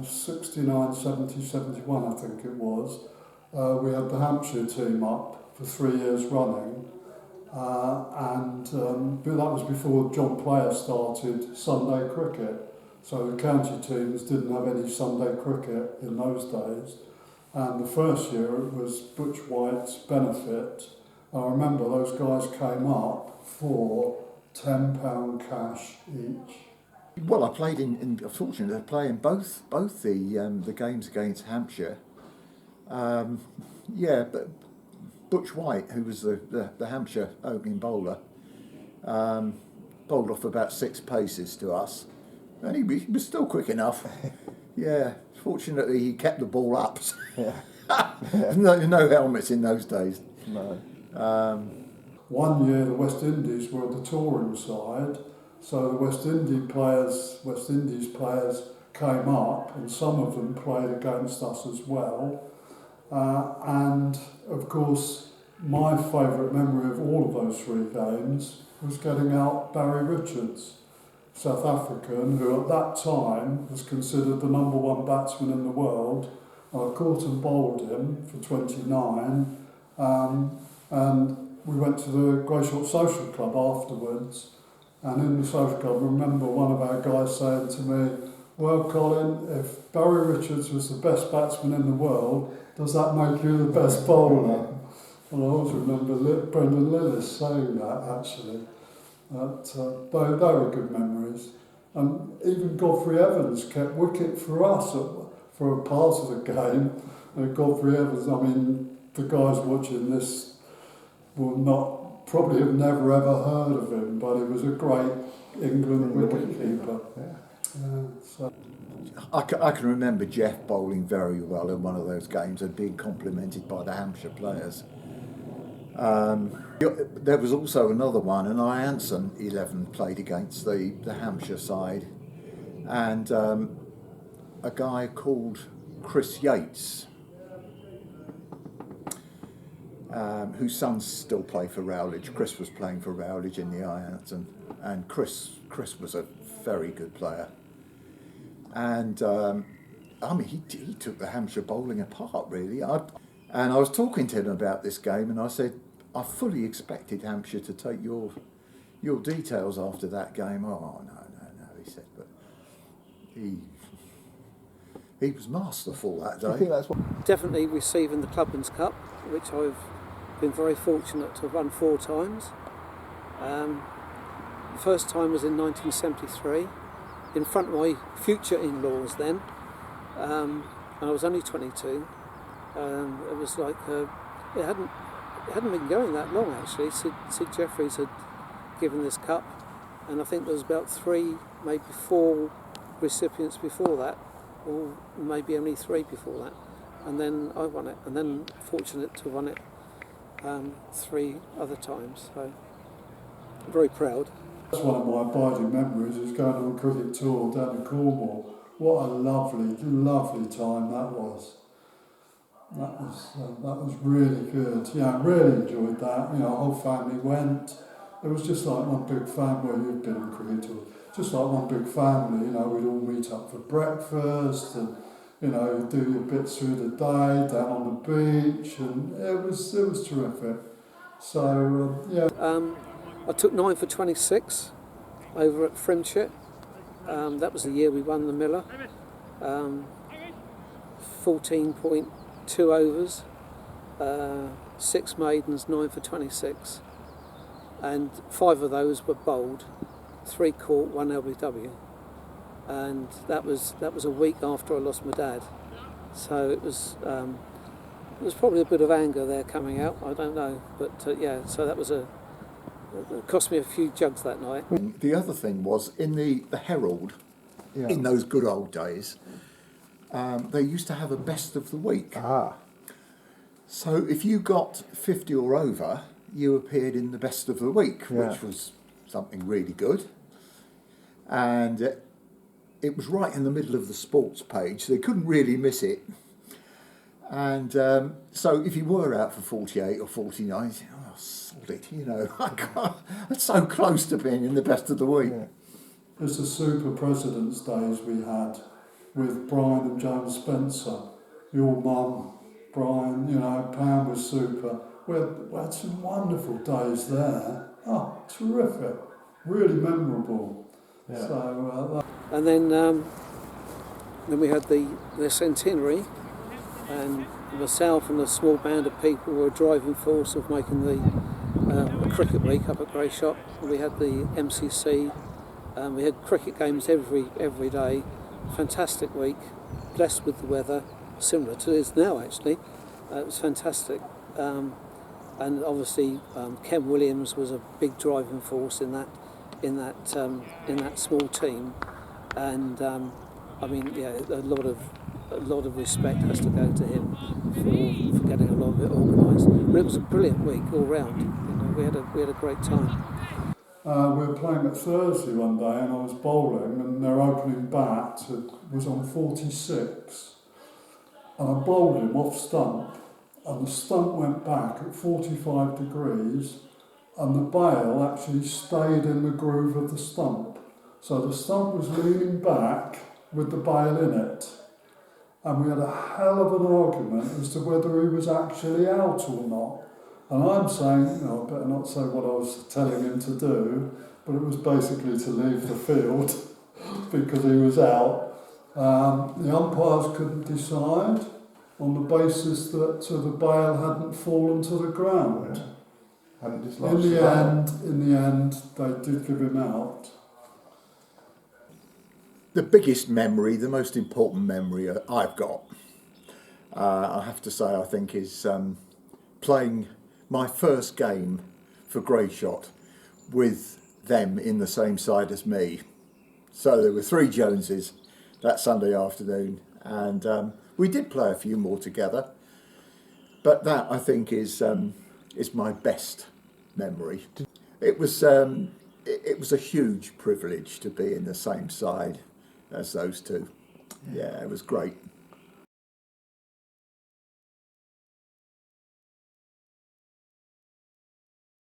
69, 70, 71 I think it was, we had the Hampshire team up for 3 years running, and that was before John Player started Sunday cricket. So the county teams didn't have any Sunday cricket in those days. And the first year it was Butch White's benefit. I remember those guys came up for £10 cash each. Well, I played fortunately, I played in both the games against Hampshire. But Butch White, who was the Hampshire opening bowler, bowled off about 6 paces to us. And he was still quick enough. Yeah, fortunately he kept the ball up. No helmets in those days. No. One year the West Indies were the touring side, so the West Indies players came up, and some of them played against us as well. And of course, my favourite memory of all of those 3 games was getting out Barry Richards, South African, who at that time was considered the #1 batsman in the world. I caught and bowled him for 29, and we went to the Greyshot Social Club afterwards, and in the social club I remember one of our guys saying to me, "Well, Colin, if Barry Richards was the best batsman in the world, does that make you the best bowler?" And I always remember Brendan Lillis saying that, actually. They were good memories. And even Godfrey Evans kept wicket for us for a part of the game. Godfrey Evans, I mean, the guys watching this will probably have never ever heard of him, but he was a great England wicket-keeper. So. I can remember Jeff bowling very well in one of those games and being complimented by the Hampshire players. There was also another one, and Anson 11 played against the Hampshire side, and a guy called Chris Yates, whose sons still play for Rowledge. Chris was playing for Rowledge in the Anson, and Chris was a very good player. And he took the Hampshire bowling apart, really. And I was talking to him about this game, and I said, I fully expected Hampshire to take your details after that game. Oh, no, he said, but he was masterful that day. I think that's what... Definitely receiving the Clubman's Cup, which I've been very fortunate to have won 4 times. The first time was in 1973, in front of my future in-laws then, and I was only 22. It was like it hadn't been going that long actually. Sid Jeffries had given this cup, and I think there was about 3, maybe 4 recipients before that, or maybe only 3 before that, and then I won it, and then fortunate to have won it 3 other times. So very proud. That's one of my abiding memories, is going on a cricket tour down in Cornwall. What a lovely, lovely time that was. That was really good. Yeah, I really enjoyed that. You know, our whole family went. It was just like one big family. Well, you've been on cricket tours. Just like one big family. You know, we'd all meet up for breakfast, and you know, do your bits through the day down on the beach, and it was terrific. So I took 9 for 26 over at Hampshire. That was the year we won the Miller. 14.2 overs, 6 maidens, 9 for 26, and 5 of those were bowled, 3 caught, 1 LBW, and that was a week after I lost my dad. So it was probably a bit of anger there coming out. I don't know, but so that was it cost me a few jugs that night. The other thing was in the Herald, in those good old days. They used to have a best of the week. So if you got 50 or over, you appeared in the best of the week, which was something really good. And it was right in the middle of the sports page, so they couldn't really miss it. And so if you were out for 48 or 49, you think, oh, sod it, you know, I'm so close to being in the best of the week. It's the Super President's Days we had with Brian and Joan Spencer. Your mum, Brian, you know, Pam was super. We had some wonderful days there. Oh, terrific. Really memorable. Yeah. So, And then we had the centenary, and myself and a small band of people were a driving force of making the cricket week up at Greyshot. We had the MCC. We had cricket games every day. Fantastic week, blessed with the weather, similar to this now actually. It was fantastic. And obviously Ken Williams was a big driving force in that small team. And I mean, yeah, a lot of respect has to go to him for getting a lot of it organised. But it was a brilliant week all round. You know, we had a great time. we were playing at Thursday one day and I was bowling and their opening bat was on 46 and I bowled him off stump and the stump went back at 45 degrees and the bail actually stayed in the groove of the stump. So the stump was leaning back with the bail in it and we had a hell of an argument as to whether he was actually out or not. And I'm saying, you know, I better not say what I was telling him to do, but it was basically to leave the field because he was out. The umpires couldn't decide on the basis that the bail hadn't fallen to the ground. Hadn't In the end, they did give him out. The biggest memory, the most important memory I've got, I have to say, I think, is playing my first game for Greyshot with them in the same side as me. So there were 3 Joneses that Sunday afternoon, and we did play a few more together. But that, I think, is my best memory. It was a huge privilege to be in the same side as those two. Yeah, it was great.